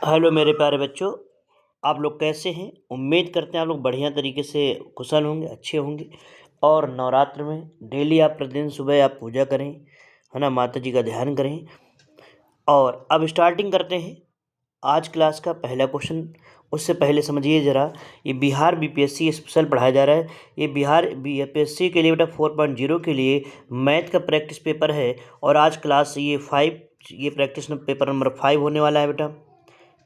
Hello मेरे प्यारे बच्चों, आप लोग कैसे हैं? उम्मीद करते हैं आप लोग बढ़िया तरीके से कुशल होंगे, अच्छे होंगे। और नवरात्र में डेली आप प्रतिदिन सुबह आप पूजा करें, है ना, माता जी का ध्यान करें। और अब स्टार्टिंग करते हैं आज क्लास का पहला क्वेश्चन। उससे पहले समझिए ज़रा, ये बिहार बीपीएससी स्पेशल पढ़ाया जा रहा है। ये बिहार बीपीएससी के लिए बेटा 4.0 के लिए मैथ का प्रैक्टिस पेपर है। और आज क्लास ये प्रैक्टिस पेपर नंबर 5 होने वाला है बेटा।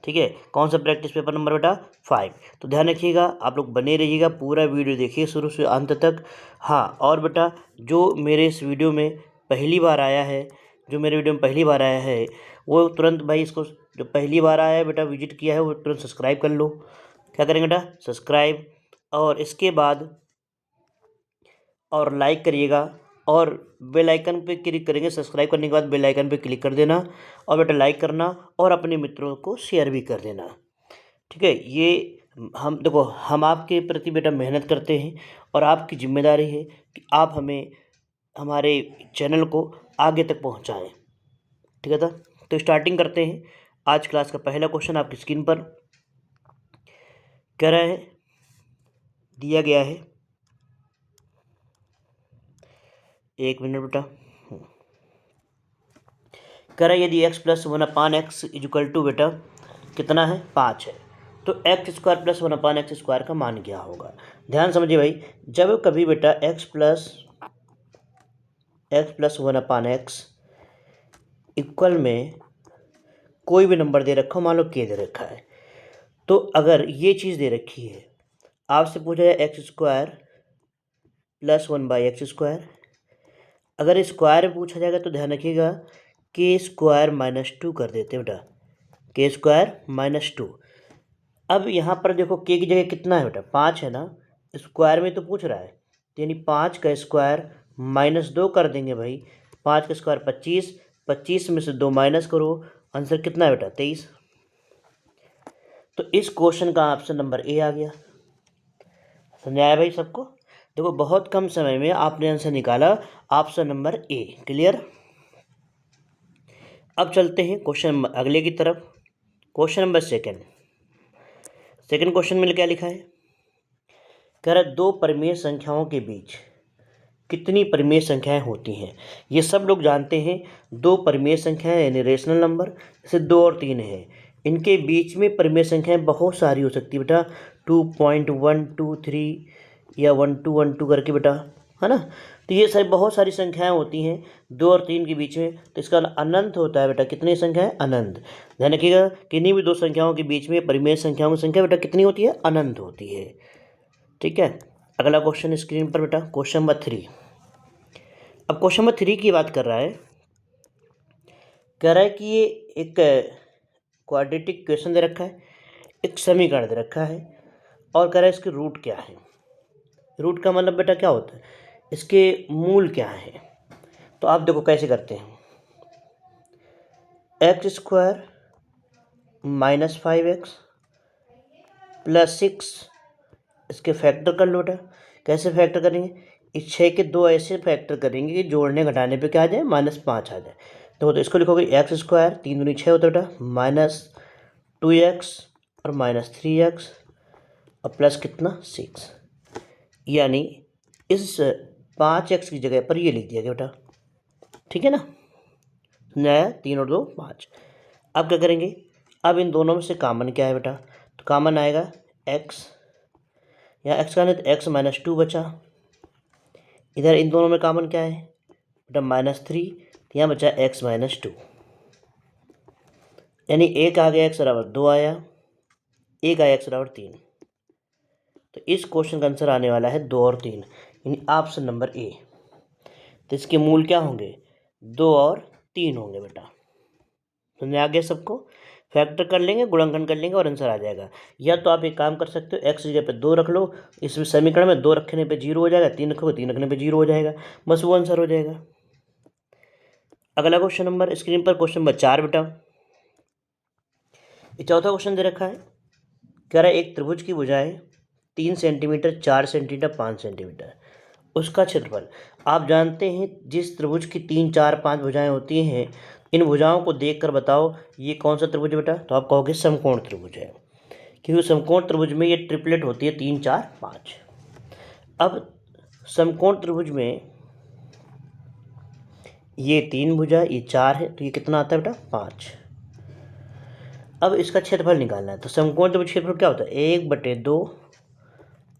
ठीक है, कौन सा प्रैक्टिस पेपर नंबर बेटा 5। तो ध्यान रखिएगा, आप लोग बने रहिएगा, पूरा वीडियो देखिए शुरू से अंत तक। हाँ, और बेटा जो मेरे इस वीडियो में पहली बार आया है, वो तुरंत भाई इसको, जो पहली बार आया है बेटा, विजिट किया है, वो तुरंत सब्सक्राइब कर लो। क्या करेंगे बेटा? सब्सक्राइब। और इसके बाद और लाइक करिएगा और बेल आइकन पे क्लिक करेंगे। सब्सक्राइब करने के बाद बेल आइकन पे क्लिक कर देना और बेटा लाइक करना और अपने मित्रों को शेयर भी कर देना। ठीक है, ये हम देखो, हम आपके प्रति बेटा मेहनत करते हैं और आपकी जिम्मेदारी है कि आप हमें, हमारे चैनल को आगे तक पहुंचाएं। ठीक है था, तो स्टार्टिंग करते हैं। आज क्लास का पहला क्वेश्चन आपकी स्क्रीन पर कह रहा है, दिया गया है, एक मिनट बेटा। कह रहा है यदि x plus 1/x equal to बेटा कितना है? 5 है, तो x square plus 1/x square का मान क्या होगा? ध्यान समझिए भाई, जब कभी बेटा x प्लस 1/x इक्वल में कोई भी नंबर दे रखा हो, मान लो k दे रखा है, तो अगर ये चीज़ दे रखी है, आपसे पूछा जाए x square plus 1/x square, अगर स्क्वायर पूछा जाएगा तो ध्यान रखिएगा के स्क्वायर -2 कर देते बेटा, के स्क्वायर -2। अब यहाँ पर देखो के की जगह कितना है बेटा? 5 है ना, स्क्वायर में तो पूछ रहा है, तो यानी 5 का स्क्वायर -2 कर देंगे भाई। 5 का स्क्वायर 25, 25 में से 2 माइनस करो, आंसर कितना है बेटा? 23। तो इस क्वेश्चन का ऑप्शन नंबर ए आ गया। समझ आया भाई सबको? देखो, बहुत कम समय में आपने आंसर निकाला, ऑप्शन नंबर ए। क्लियर? अब चलते हैं क्वेश्चन अगले की तरफ। क्वेश्चन नंबर सेकंड क्वेश्चन में क्या लिखा है? कह रहा है दो परिमेय संख्याओं के बीच कितनी परिमेय संख्याएं होती हैं? ये सब लोग जानते हैं, दो परिमेय संख्याएं यानी रेशनल नंबर, जैसे 2 और 3 है, इनके बीच में परिमेय संख्याएं बहुत सारी हो सकती है बेटा, 2.123 या 1212 करके बेटा, है ना। तो ये सारी बहुत सारी संख्याएं होती हैं 2 और 3 के बीच में, तो इसका अनंत होता है बेटा। कितनी संख्याएं? अनंत। ध्यान रखिएगा, किन्हीं भी दो संख्याओं के बीच में परिमेय संख्याओं की संख्या बेटा कितनी होती है? अनंत होती है। ठीक है, अगला क्वेश्चन स्क्रीन पर बेटा, क्वेश्चन नंबर 3। अब क्वेश्चन नंबर 3 की बात कर रहा है, कह रहा है कि ये एक क्वाड्रेटिक क्वेश्चन दे रखा है, एक समीकरण दे रखा है, और कह रहा है इसके रूट क्या है। रूट का मतलब बेटा क्या होता है? इसके मूल क्या है? तो आप देखो कैसे करते हैं, एक्स स्क्वायर -5x प्लस 6, इसके फैक्टर कर लो बेटा। कैसे फैक्टर करेंगे? इस 6 के 2 ऐसे फैक्टर करेंगे कि जोड़ने घटाने पे क्या आ जाए? -5 आ जाए। तो इसको लिखोगे एक्स स्क्वायर, 3 दूनी 6 होता है बेटा, -2x और -3x और प्लस कितना? 6, यानी इस 5x की जगह पर ये लिख दिया गया बेटा। ठीक है ना, नया 3 और 2 5। अब क्या करेंगे? अब इन दोनों में से कॉमन क्या है बेटा? तो कॉमन आएगा x, यहाँ x का नहीं तो x -2 बचा। इधर इन दोनों में कॉमन क्या है बेटा? -3, तो यहाँ बचा x -2, यानी एक आ गया x बराबर 2 आया, एक आया x बराबर 3। तो इस क्वेश्चन का आंसर आने वाला है 2 और 3, यानी ऑप्शन नंबर ए। तो इसके मूल क्या होंगे? 2 और 3 होंगे बेटा। समझ आ गया सबको? फैक्टर कर लेंगे, गुणनखंड कर लेंगे और आंसर आ जाएगा। या तो आप एक काम कर सकते हो, एक्स की जगह पे 2 रख लो, इस समीकरण में 2 रखने पे 0 हो जाएगा, 3 रखोगे 3 रखने पे 0 हो जाएगा, बस वो आंसर हो जाएगा। अगला क्वेश्चन नंबर स्क्रीन पर, क्वेश्चन नंबर 4 बेटा। ये चौथा क्वेश्चन दे रखा है, कह रहा है एक त्रिभुज की भुजाएं 3 सेंटीमीटर, 4 सेंटीमीटर, 5 सेंटीमीटर, उसका क्षेत्रफल। आप जानते हैं जिस त्रिभुज की 3, 4, 5 भुजाएं होती हैं, इन भुजाओं को देखकर बताओ ये कौन सा त्रिभुज है बेटा, तो आप कहोगे समकोण त्रिभुज है, क्योंकि समकोण त्रिभुज में ये ट्रिपलेट होती है 3 4 5। अब समकोण त्रिभुज में ये 3 भुजा, ये 4 है, तो ये कितना आता है बेटा 5। अब इसका क्षेत्रफल निकालना है, तो समकोण त्रिभुज क्षेत्रफल क्या होता है 1/2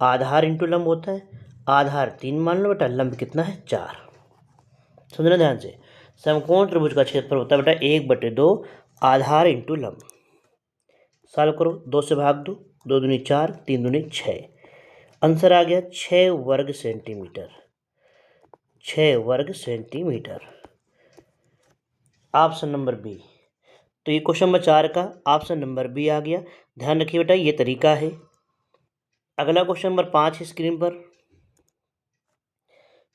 आधार इंटू लंब होता है। आधार 3 मान लो बेटा, लंब कितना है 4। समझना ध्यान से, समकोण त्रिभुज का क्षेत्रफल होता है बेटा 1/2 आधार इंटू लंब। सॉल्व करो, 2 से भाग दो, 2 दूनी 4, 3 दूनी 6। आंसर आ गया 6 वर्ग सेंटीमीटर। 6 वर्ग सेंटीमीटर, ऑप्शन नंबर बी। तो ये क्वेश्चन नंबर 4 का ऑप्शन नंबर बी आ गया। ध्यान रखिए बेटा, ये तरीका है। अगला क्वेश्चन नंबर 5 स्क्रीन पर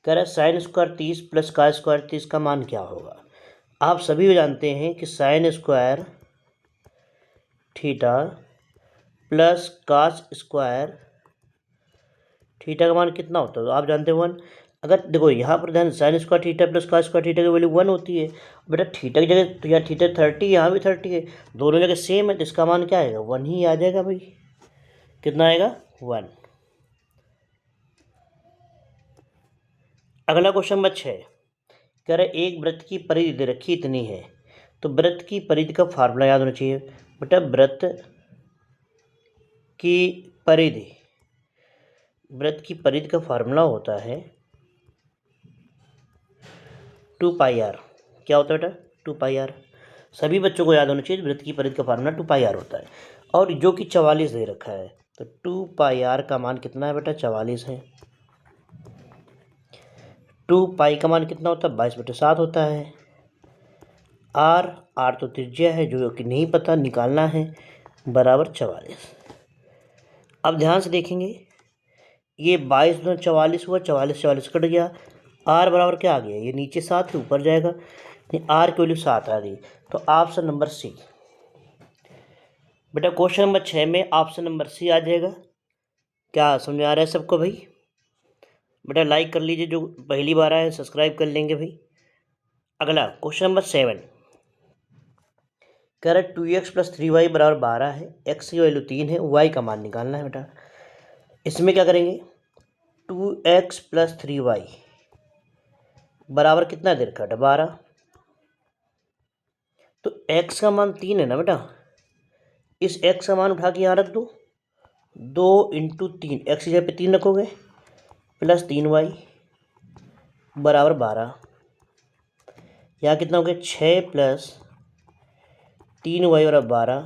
कह रहा है साइन स्क्वायर 30 प्लस का स्क्वायर 30 का मान क्या होगा। आप सभी जानते हैं कि sine square theta plus cos square theta का मान कितना होता है, तो आप जानते हैं 1। अगर देखो यहाँ पर ध्यान, sine square theta plus cos square theta की वैल्यू 1 होती है बेटा। थीटा की जगह तो यहाँ थीटा 30, यहाँ भी 30 है, दोनों जगह सेम है, तो इसका मान क्या आएगा 1 ही आ जाएगा भाई। कितना आएगा 1। अगला क्वेश्चन नंबर 6 कह रहे एक वृत्त की परिधि दे रखी इतनी है, तो वृत्त की परिधि का फार्मूला याद होना चाहिए बेटा। वृत्त की परिधि, वृत्त की परिधि का फार्मूला होता है 2πr। क्या होता है बेटा 2πr। सभी बच्चों को याद होना चाहिए, वृत्त की परिधि का फार्मूला 2πr होता है। और जो कि 44 दे रखा है, तो 2πr का मान कितना है बेटा 44 है। 2π का मान कितना होता है 22/7 होता है। r तो त्रिज्या है, जो कि नहीं पता, निकालना है, बराबर 44। अब ध्यान से देखेंगे, ये 22 दूना 44 हुआ, 44 44 कट गया, r बराबर क्या आ गया, ये नीचे 7 के ऊपर जाएगा, r की वैल्यू 7 आ गई। तो ऑप्शन नंबर सी बेटा, क्वेश्चन नंबर 6 में ऑप्शन नंबर सी आ जाएगा। क्या समझ आ रहा है सबको भाई? बेटा लाइक कर लीजिए, जो पहली बार आए सब्सक्राइब कर लेंगे भाई। अगला क्वेश्चन नंबर 7 कह रहा है 2x + 3y = 12 है, x की वैल्यू 3 है, y का मान निकालना है बेटा। इसमें क्या करेंगे, 2x + 3y बराबर कितना दे रखा है 12। तो x का मान 3 है ना बेटा, इस x का मान उठा के यहाँ रख दो, 2 × 3, x की जगह पे 3 रखोगे, प्लस 3y बराबर 12। यहाँ कितना हो गया 6 + 3y बराबर 12।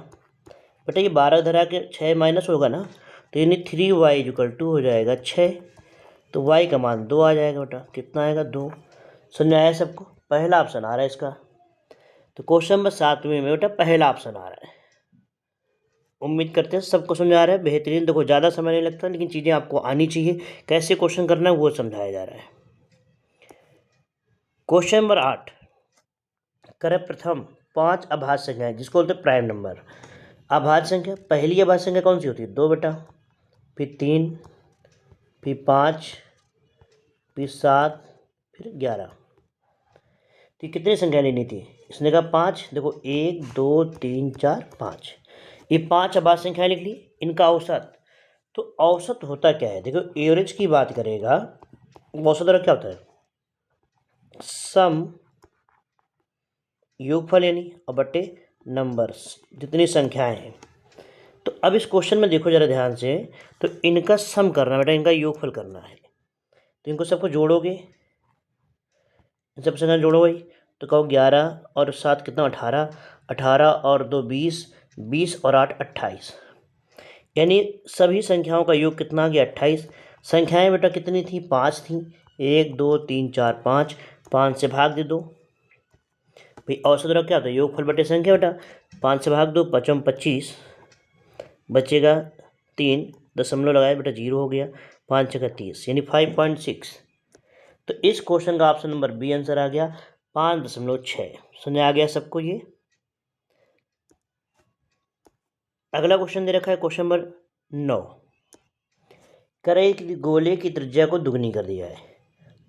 बेटा ये 12 इधर आके 6 माइनस होगा ना, तो यानी 3y = 2 हो जाएगा 6। तो y का मान 2 आ जाएगा बेटा। कितना आएगा 2। समझ में आया सबको? पहला ऑप्शन आ रहा है इसका। तो क्वेश्चन नंबर 7वें में बेटा पहला ऑप्शन आ रहा है। उम्मीद करते हैं सबको समझ आ रहा है। बेहतरीन, देखो ज़्यादा समय नहीं लगता, लेकिन चीज़ें आपको आनी चाहिए, कैसे क्वेश्चन करना है वो समझाया जा रहा है। क्वेश्चन नंबर 8 करें प्रथम 5 अभाज्य संख्याएं, जिसको बोलते हैं प्राइम नंबर। अभाज्य संख्या, पहली अभाज्य संख्या कौन सी होती है 2 बेटा, फिर 3, फिर 5, फिर 7, फिर 11। तो कितनी संख्या लेनी थी, इसने कहा 5। देखो 1 2 3 4 5, ये 5 अभाज्य संख्याएं लिख ली, इनका औसत। तो औसत होता क्या है, देखो एवरेज की बात करेगा, औसत क्या होता है सम योगफल यानी और बटे नंबर्स, जितनी संख्याएं हैं। तो अब इस क्वेश्चन में देखो जरा ध्यान से, तो इनका सम करना बेटा, इनका योगफल करना है। तो इनको सबको जोड़ोगे, इन सब संख्या जोड़ो भाई, तो कहो 11 और 7 कितना 18, 18 और 2 20, 20 और 8 28, यानी सभी संख्याओं का योग कितना आ गया 28। संख्याएं बेटा कितनी थी 5 थी, 1 2 3 4 5, 5 से भाग दे दो भाई। औसत दर क्या होता है योगफल बटे संख्या बेटा, 5 से भाग दो, 5 × 25 बचेगा 3, दशमलव लगाए बेटा 0 हो गया, 5 × 30 यानी 5.6। तो इस क्वेश्चन का ऑप्शन नंबर बी आंसर आ गया 5.6। समझ आ गया सबको ये? अगला क्वेश्चन दे रखा है क्वेश्चन नंबर 9 कह रहे कि गोले की त्रिज्या को दुगनी कर दिया है।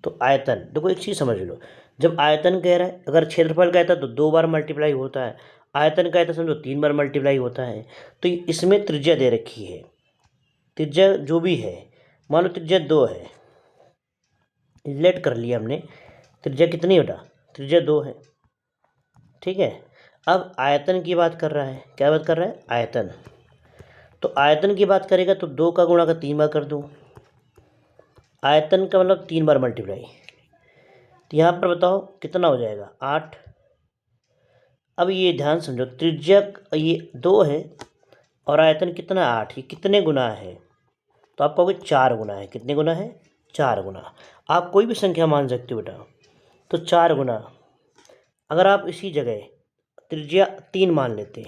तो आयतन, देखो एक चीज़ समझ लो, जब आयतन कह रहा है, अगर क्षेत्रफल कहता है तो 2 बार मल्टीप्लाई होता है, आयतन कहता है समझो 3 बार मल्टीप्लाई होता है। तो इसमें त्रिज्या दे रखी है, त्रिज्या जो भी है, मान लो त्रिज्या 2 है, लेट कर लिया हमने, त्रिज्या कितनी बेटा, त्रिज्या 2 है, ठीक है। अब आयतन की बात कर रहा है, क्या बात कर रहा है, आयतन। तो आयतन की बात करेगा तो 2 का गुणा का 3 बार कर दो, आयतन का मतलब 3 बार मल्टीप्लाई। तो यहाँ पर बताओ कितना हो जाएगा, 8। अब ये ध्यान समझो, त्रिज्या ये 2 है और आयतन कितना, 8, ये कितने गुना है, तो आप कहोगे 4 गुना है। कितने गुना है, 4 गुना। आप कोई भी संख्या मान सकते हो बेटा, तो 4 गुना। अगर आप इसी जगह त्रिज्या 3 मान लेते,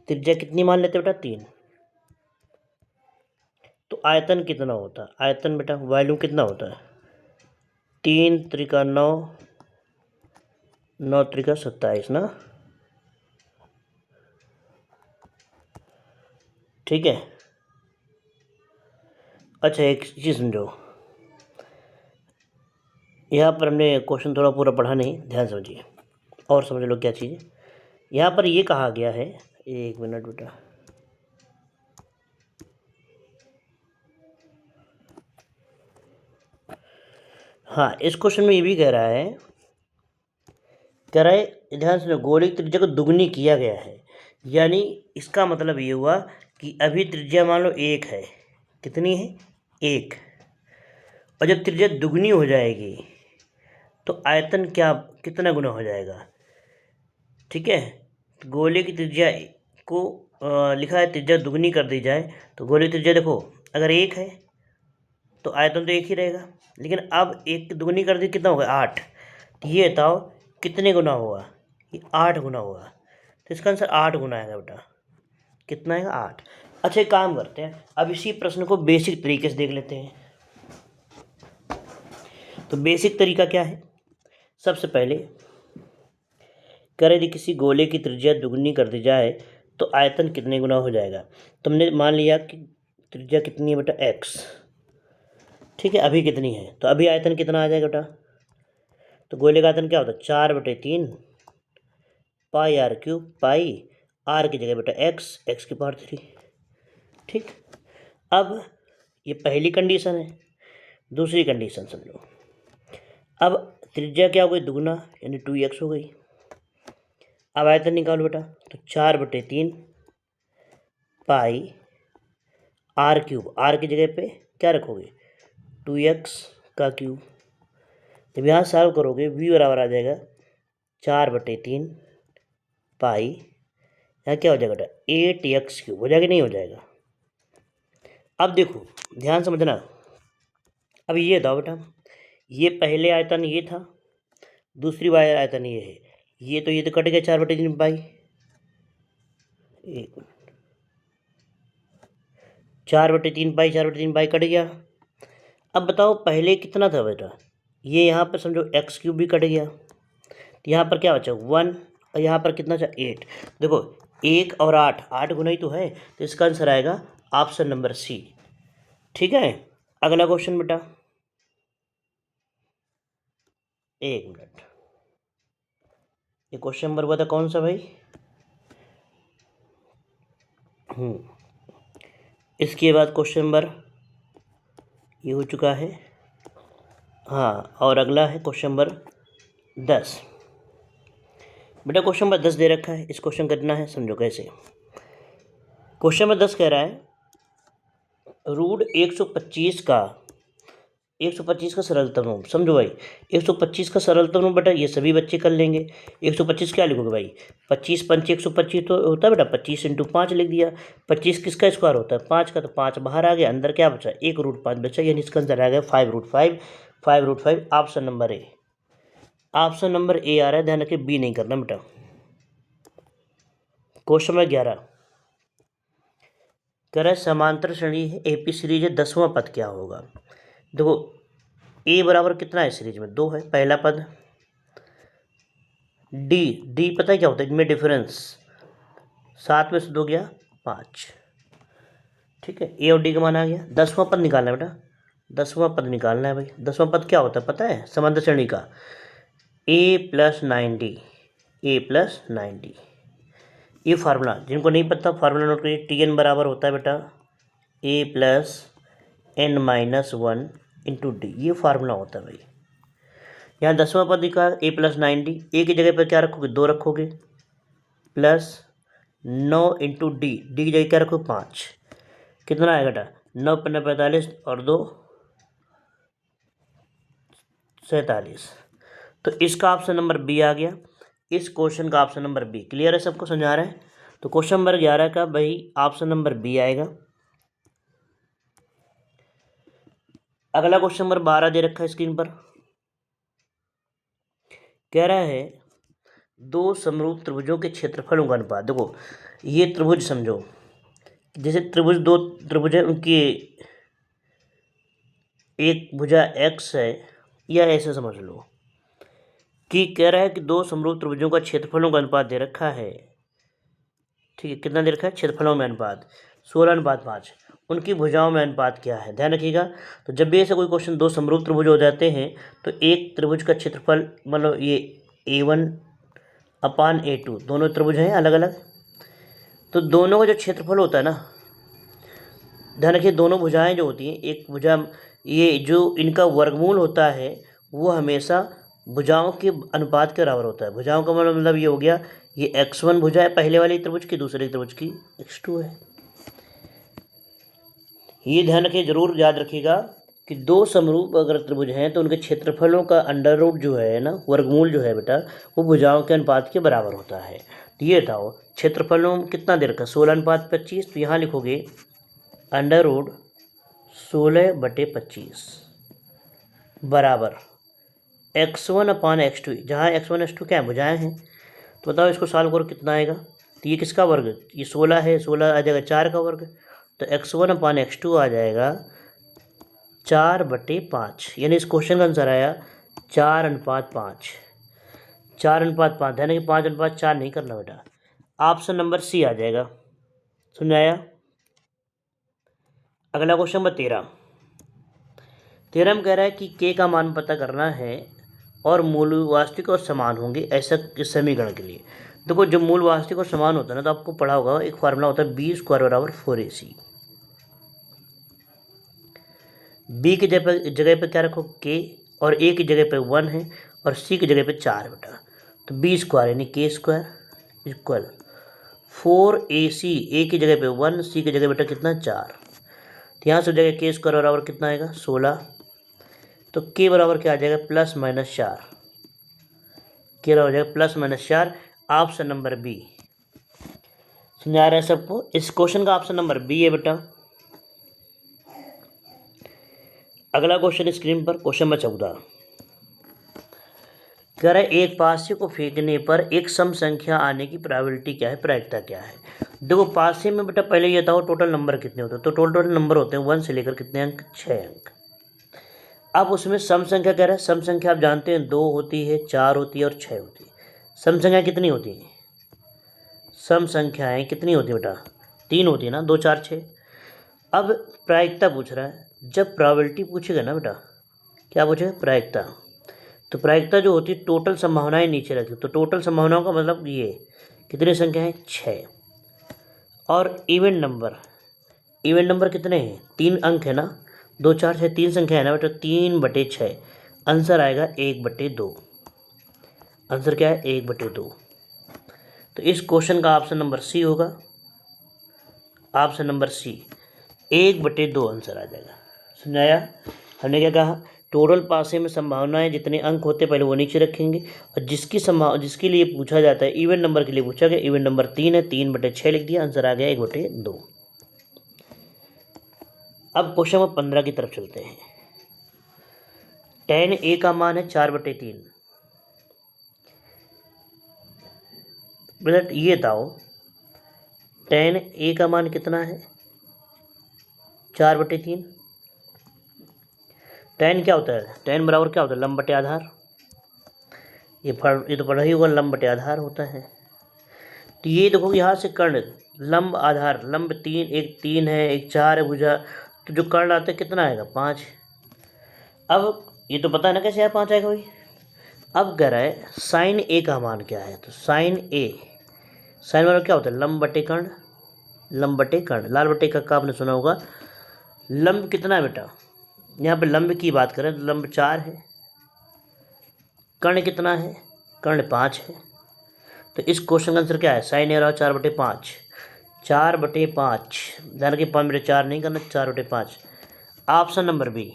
त्रिज्या कितनी मान लेते बेटा, 3, तो आयतन कितना होता, आयतन बेटा वॉल्यूम कितना होता है, 3 त्रिका 9, 9 त्रिका 27 ना, ठीक है। अच्छा एक चीज़ समझो, यहाँ पर हमने क्वेश्चन थोड़ा पूरा पढ़ा नहीं, ध्यान समझिए और समझ लो क्या चीज़। यहाँ पर ये कहा गया है, एक मिनट बेटा, हाँ इस क्वेश्चन में ये भी कह रहा है, ध्यान से, गोलिक त्रिज्या को दुगनी किया गया है। यानी इसका मतलब ये हुआ कि अभी त्रिज्या मान लो 1 है, कितनी है, 1, और जब त्रिज्या दुगनी हो जाएगी तो आयतन क्या, कितना गुना हो जाएगा, ठीक है। तो गोले की त्रिज्या को लिखा है त्रिज्या दुगनी कर दी जाए, तो गोले की त्रिज्या देखो अगर 1 है तो आयतन तो 1 ही रहेगा, लेकिन अब 1 की दुगनी कर दी, कितना होगा, 8। तो ये बताओ कितने गुना होगा, ये 8 गुना होगा। तो इसका आंसर 8 गुना आएगा बेटा, कितना आएगा, 8। अच्छा एक काम करते हैं, अब इसी प्रश्न को बेसिक तरीके से देख लेते हैं। तो बेसिक तरीका क्या है, सबसे पहले यदि किसी गोले की त्रिज्या दुगनी कर दी जाए तो आयतन कितने गुना हो जाएगा। तुमने मान लिया कि त्रिज्या कितनी है बेटा, x, ठीक है, अभी कितनी है, तो अभी आयतन कितना आ जाएगा बेटा, तो गोले का आयतन क्या होता है, 4/3 पाई r क्यूब, पाई r की जगह बेटा x की पावर 3, ठीक। अब ये पहली कंडीशन है। दूसरी कंडीशन समझो, अब त्रिज्या क्या हो गई, दुगना, यानी 2x हो गई। अब आयतन निकालो बेटा, तो 4/3 पाई r क्यूब, r की जगह पे क्या रखोगे, 2x का क्यूब। जब यहाँ सॉल्व करोगे v बराबर आ जाएगा 4/3 पाई, यहाँ क्या हो जाएगा बेटा, 8x क्यूब हो जाएगा, नहीं हो जाएगा। अब देखो ध्यान समझना, अब ये बताओ बेटा, ये पहले आयतन ये था, दूसरी बार आयतन ये है, ये तो कट गया 4/3 पाई, 4/3 पाई, 4/3 पाई कट गया। अब बताओ पहले कितना था बेटा, ये यहाँ पर समझो x क्यूब भी कट गया, तो यहाँ पर क्या बचा, 1, और यहाँ पर कितना था, 8। देखो 1 और 8, 8 गुना ही तो है, तो इसका आंसर आएगा ऑप्शन नंबर सी, ठीक है। अगला क्वेश्चन बेटा, एक मिनट, ये क्वेश्चन नंबर हुआ था कौन सा भाई, इसके बाद क्वेश्चन नंबर ये हो चुका है, हाँ, और अगला है क्वेश्चन नंबर 10। बेटा क्वेश्चन नंबर 10 दे रखा है, इस क्वेश्चन करना है, समझो कैसे। क्वेश्चन नंबर 10 कह रहा है रूट 125 का सरलतम रूप, समझो भाई 125 का सरलतम रूप बेटा, ये सभी बच्चे कर लेंगे। 125 क्या लिखोगे भाई, 25 पंच 125 तो होता है बेटा, 25 × 5 लिख दिया। 25 किसका स्क्वायर होता है, 5 का, तो 5 बाहर आ गया, अंदर क्या बचा, 1√5 बचा, यानी इसका आंसर आ गया 5√5, 5√5 option number A. Option number A आ रहा है, ध्यान रखिए बी नहीं करना बेटा। क्वेश्चन नंबर 11 कह रहा है समांतर श्रेणी है, एपी सीरीज है, 10वां पद क्या होगा। देखो ए बराबर कितना है सीरीज में, 2 है पहला पद, डी पता है क्या होता है, इनमें डिफरेंस, 7 में से 2 गया 5, ठीक है, ए और डी का मान आ गया। 10वां पद निकालना है बेटा, 10वां पद निकालना है भाई। 10वां पद क्या होता है पता है, समांतर श्रेणी का, a+90, a+90। ये फार्मूला जिनको नहीं पता फार्मूला नोट करिए। Tn बराबर होता है बेटा a+n-1 इंटू डी, ये फार्मूला होता है भाई। यहाँ 10वां पद लिखा है a+90, ए की जगह पर क्या रखोगे 2 रखोगे, प्लस 9 इंटू डी, डी की जगह क्या रखोगे 5, कितना आएगा बेटा 9 × 45 और 2 47। तो इसका ऑप्शन नंबर बी आ गया। इस क्वेश्चन का ऑप्शन नंबर बी। क्लियर है, सबको समझा रहे हैं। तो क्वेश्चन नंबर 11 का भाई ऑप्शन नंबर बी आएगा। अगला क्वेश्चन नंबर 12 दे रखा है स्क्रीन पर। कह रहा है 2 समरूप त्रिभुजों के क्षेत्रफलों का अनुपात। देखो ये त्रिभुज समझो, जैसे त्रिभुज 2 त्रिभुज है, उनकी एक भुजा x है, या ऐसे समझ लो कि कह रहा है कि 2 समरूप त्रिभुजों का क्षेत्रफलों का अनुपात दे रखा है। ठीक है, कितना दे रखा है क्षेत्रफलों में अनुपात 16:5। उनकी भुजाओं में अनुपात क्या है, ध्यान रखिएगा। तो जब भी ऐसा कोई क्वेश्चन 2 समरूप त्रिभुज हो जाते हैं तो एक त्रिभुज का क्षेत्रफल मतलब ये a1/a2, दोनों त्रिभुज हैं अलग अलग, तो दोनों का जो क्षेत्रफल होता है ना, ध्यान रखिए दोनों भुजाएं जो होती हैं, एक भुजा ये जो इनका वर्गमूल होता है वो हमेशा भुजाओं के अनुपात के बराबर होता है। भुजाओं का मतलब ये हो गया, ये x1 भुजा है पहले वाली त्रिभुज की, दूसरे त्रिभुज की x2 है। ये ध्यान रखिए, जरूर याद रखिएगा कि 2 समरूप अगर त्रिभुज हैं तो उनके क्षेत्रफलों का अंडर रूट जो है ना, वर्गमूल जो है बेटा, वो भुजाओं के अनुपात के बराबर होता है। तो ये बताओ क्षेत्रफलों में कितना दे रखा 16:25, तो यहाँ लिखोगे अंडर रूट 16/25 बराबर x1/x2, जहाँ x1 x2 क्या है भुजाएं हैं। तो बताओ इसको सॉल्व करो कितना आएगा। तो ये किसका वर्ग, ये 16 है, 16 आ जाएगा 4 का वर्ग, तो x1/x2 आ जाएगा 4/5। यानी इस क्वेश्चन का आंसर आया 4:5। 4:5, ध्यान कि 5:4 नहीं करना बेटा, ऑप्शन नंबर सी आ जाएगा। समझ आया। अगला क्वेश्चन नंबर 13 में कह रहा है कि k का मान पता करना है और मूल वास्तविक और समान होंगे ऐसा इस समीकरण के लिए। देखो जब मूल वास्तविक और समान होता है ना, तो आपको पढ़ा होगा एक फार्मूला होता है b² = 4ac। b की जगह पे क्या रखो k, और a की जगह पे 1 है और c की जगह पे 4 बेटा, तो b² यानी k² इक्वल 4ac, a की जगह पे 1, c की जगह बेटा कितना 4। तो यहाँ से हो जाएगा k² बराबर कितना आएगा 16, तो k बराबर क्या आ जाएगा +-4, k हो जाएगा +-4, ऑप्शन नंबर बी। समझा रहा है सबको। इस क्वेश्चन का ऑप्शन नंबर बी है बेटा। अगला क्वेश्चन स्क्रीन पर, क्वेश्चन नंबर 14 कह रहा है एक पासे को फेंकने पर एक सम संख्या आने की प्रोबेबिलिटी क्या है, प्रायिकता क्या है। देखो पासे में बेटा पहले ये बताओ टोटल नंबर कितने होते हैं, तो टोटल नंबर होते हैं 1 से लेकर कितने अंक 6 अंक। अब उसमें सम संख्या कह रहा है, सम संख्या आप जानते हैं 2 होती है, 4 होती है और 6 होती है। सम संख्या कितनी होती है, सम संख्याएं कितनी होती है बेटा 3 होती है ना, 2 4 6। अब प्रायिकता पूछ रहा है, जब प्रोबेबिलिटी पूछेगा ना बेटा, क्या पूछेगा प्रायिकता, तो प्रायिकता जो होती है टोटल संभावनाएं नीचे रखी, तो टोटल संभावनाओं का मतलब ये कितनी संख्या है 6। और इवेंट नंबर कितने हैं 3 अंक है ना, 2 4 6 3 संख्या है ना बेटा, 3/6 आंसर आएगा 1/2। आंसर क्या है 1/2। तो इस क्वेश्चन का ऑप्शन नंबर सी होगा, ऑप्शन नंबर सी 1/2 आंसर आ जाएगा। समझाया। हमने क्या कहा, टोटल पासे में संभावनाएं जितने अंक होते पहले वो नीचे रखेंगे, और जिसके लिए पूछा जाता है इवेंट नंबर के लिए पूछा गया, इवेंट नंबर 3 है, 3/6 लिख दिया, आंसर आ गया 1/2। अब क्वेश्चन नंबर 15 की तरफ चलते हैं। tan a का मान है 4/3। बेटा ये बताओ tan a का मान कितना है 4/3। tan क्या होता है, tan बराबर क्या होता है लंब बटे आधार। ये तो पढ़ा ही होगा, लंब बटे आधार होता है। तो ये देखो यहाँ से कर्ण लंब आधार, लंब 3, एक 3 है एक 4 है भुजा, तो जो कर्ण आता है कितना आएगा 5। अब ये तो पता है ना कैसे आया 5 आएगा भाई। अब कह रहा है साइन ए का मान क्या है, तो साइन ए, साइन मतलब क्या होता है, लंब बटे कर्ण, लंब बटे कर्ण, लाल बटे का आपने सुना होगा। लंब कितना है बेटा, यहाँ पे लंब की बात करें तो लंब 4 है, कर्ण कितना है, कर्ण 5 है। तो इस क्वेश्चन का आंसर क्या है, साइन ए रहा 4/5, 4/5, ध्यान रखिए 5/4 नहीं करना, 4/5, ऑप्शन नंबर बी।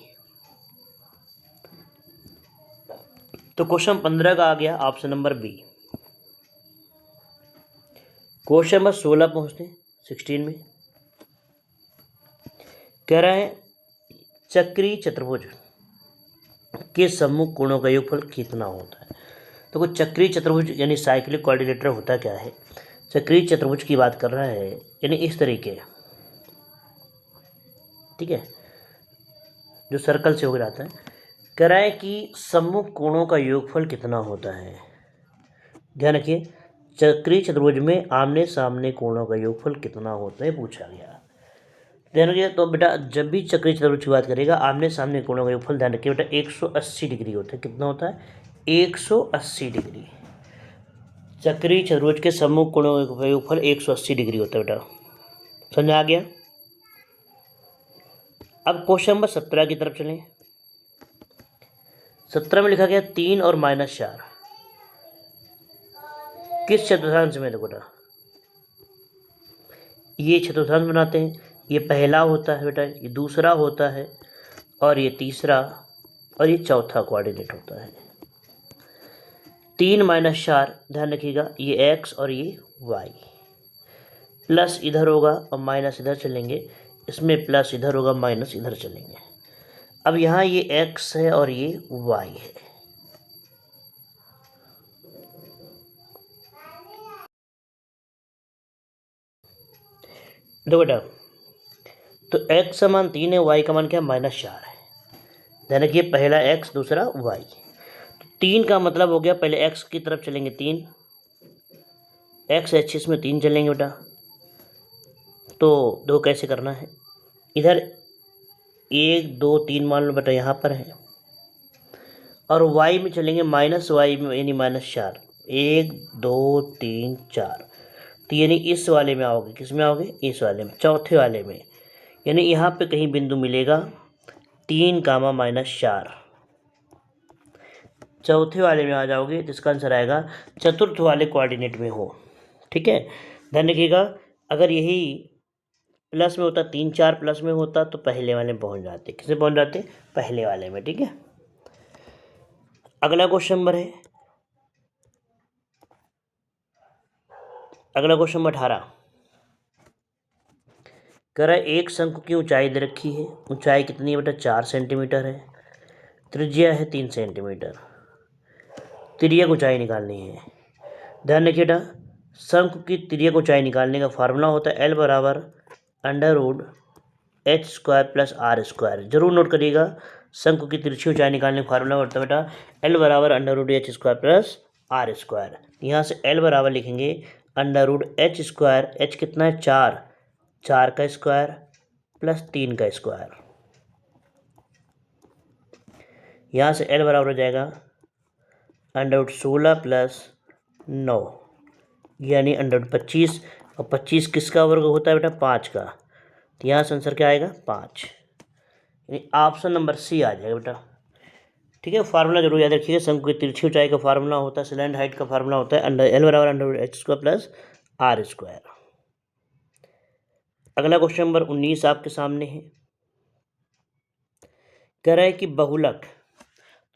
तो क्वेश्चन 15 का आ गया option number B. Question number 16 पहुँचते हैं 16 में। कह रहा है चक्रीय चतुर्भुज के सम्मुख कोणों का योगफल कितना होता है। तो कोई चक्रीय चतुर्भुज यानी साइक्लिक क्वाड्रिलेटरल होता क्या है, चक्रीय चतुर्भुज की बात कर रहा है, यानी इस तरीके, ठीक है, जो सर्कल से हो जाता है। कह रहा है कि सम्मुख कोणों का योगफल कितना होता है। ध्यान रखिए चक्रीय चतुर्भुज में आमने सामने कोणों का योगफल कितना होता है पूछा गया। ध्यान रखिए, तो बेटा जब भी चक्रीय चतुर्भुज की बात करेगा आमने सामने कोणों का योगफल, ध्यान रखिए बेटा 180 डिग्री होता है। कितना होता है, 180 डिग्री। चक्रीय चतुर्भुज के सम्मुख कोणों का योगफल 180 डिग्री होता है बेटा, समझ आ गया। अब क्वेश्चन नंबर 17 की तरफ चलें। 17 में लिखा गया 3 और -4 किस चतुर्थांश में, देखो बेटा ये चतुर्थांश बनाते हैं, ये पहला होता है बेटा, ये दूसरा होता है, और ये तीसरा, और ये चौथा कोऑर्डिनेट होता है। 3 - 4, ध्यान रखिएगा ये x और ये y, प्लस इधर होगा और माइनस इधर चलेंगे, इसमें प्लस इधर होगा माइनस इधर चलेंगे। अब यहाँ ये x है और ये y है। देखो बेटा तो x का मान 3 है, y का मान क्या है, -4 है। ध्यान रखिए पहला x दूसरा y। तो 3 का मतलब हो गया, पहले x की तरफ चलेंगे 3, x एक्सिस में 3 चलेंगे बेटा। तो दो कैसे करना है, इधर 1 2 3 मान लो बेटा यहाँ पर है, और y में चलेंगे -y में यानी -4, 1 2 3 4। तो यानी इस वाले में आओगे, किस में आओगे, इस वाले में, चौथे वाले में, यानी यहाँ पे कहीं बिंदु मिलेगा 3, -4, चौथे वाले में आ जाओगे तो इसका आंसर आएगा चतुर्थ वाले कोऑर्डिनेट में हो। ठीक है, ध्यान रखिएगा अगर यही प्लस में होता, 3 4 प्लस में होता तो पहले वाले में पहुँच जाते, किसमें पहुँच जाते, पहले वाले में। ठीक है, अगला क्वेश्चन नंबर है, अगला क्वेश्चन नंबर 18। कह रहा है एक शंकु की ऊंचाई दे रखी है, ऊंचाई कितनी है बेटा, 4 सेंटीमीटर है, त्रिज्या है 3 सेंटीमीटर, तिर्यक ऊंचाई निकालनी है। ध्यान रखिए बेटा शंकु की तिर्यक ऊंचाई निकालने का फार्मूला होता है L बराबर √h² + r²। जरूर नोट करिएगा शंकु की तिरछी ऊंचाई निकालने का फार्मूला होता है बेटा L बराबर √h² + r²। यहाँ से L बराबर लिखेंगे √h², h कितना है 4, 4 का स्क्वायर प्लस 3 का स्क्वायर। यहाँ से L बराबर हो जाएगा √16 + 9 यानी √25, और 25 किसका वर्ग होता है बेटा, 5 का। तो यहाँ से आंसर क्या आएगा, 5, यानी ऑप्शन नंबर सी आ जाएगा बेटा। ठीक है, फार्मूला जरूर याद रखिएगा, शंकु की तिरछी ऊंचाई का फार्मूला होता है, स्लैंड हाइट का फार्मूला होता है L बराबर √h² + r²। अगला क्वेश्चन नंबर 19 आपके सामने है। कह रहा है कि बहुलक,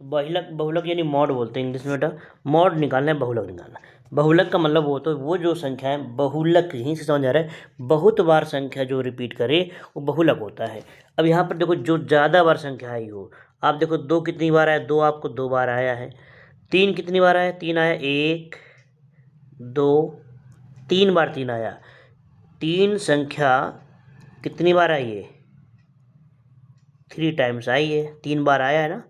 तो बहुलक यानी मॉड बोलते हैं इंग्लिश में बेटा, मॉड निकालना है, बहुलक निकालना है। बहुलक का मतलब वो तो वो जो संख्या है, बहुलक यहीं से समझ आ रहा है, बहुत बार संख्या जो रिपीट करे वो बहुलक होता है। अब यहाँ पर देखो जो ज़्यादा बार संख्या आई हो, आप देखो 2 कितनी बार आया, 2 आपको 2 बार आया है, 3 कितनी बार आया, 3 आया, 1 2 3 बार 3 आया, 3 संख्या कितनी बार आई है, 3 टाइम्स आई है, 3 बार आया है ना।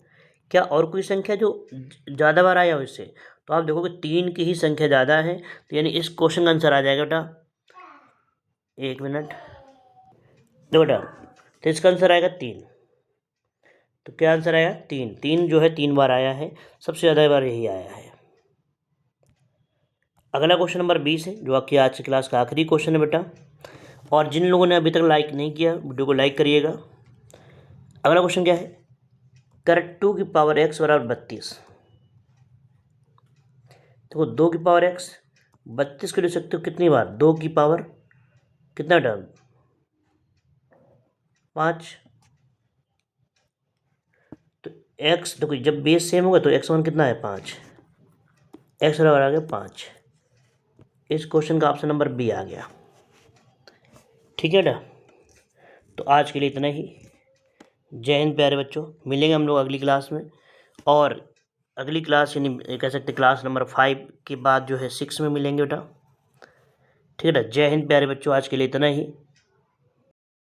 क्या और कोई संख्या जो ज़्यादा बार आया हो इससे, तो आप देखोगे 3 की ही संख्या ज़्यादा है, तो यानी इस क्वेश्चन का आंसर आ जाएगा बेटा, 1 मिनट, देखो बेटा तो इसका आंसर आएगा 3। तो क्या आंसर आया? 3। 3 जो है 3 बार आया है, सबसे ज़्यादा बार यही आया है। अगला क्वेश्चन नंबर 20 है, जो आपकी आज की क्लास का आखिरी क्वेश्चन है बेटा। और जिन लोगों ने अभी तक लाइक नहीं किया, वीडियो को लाइक करिएगा। अगला क्वेश्चन क्या है? कर 2 की पावर x बराबर 32। देखो 2 की पावर x 32 को लिख सकते हो कितनी बार? 2 की पावर कितना टर्म? 5। तो x देखो जब बेस सेम होगा तो x1 कितना है? 5। x बराबर आ गया 5। इस क्वेश्चन का ऑप्शन नंबर बी आ गया। ठीक है ना? तो आज के लिए इतना ही। जय हिंद प्यारे बच्चों, मिलेंगे हम लोग अगली क्लास में। और अगली क्लास यानी कह सकते क्लास नंबर 5 के बाद जो है 6 में मिलेंगे बेटा। ठीक है ना? जय हिंद प्यारे बच्चों, आज के लिए इतना ही।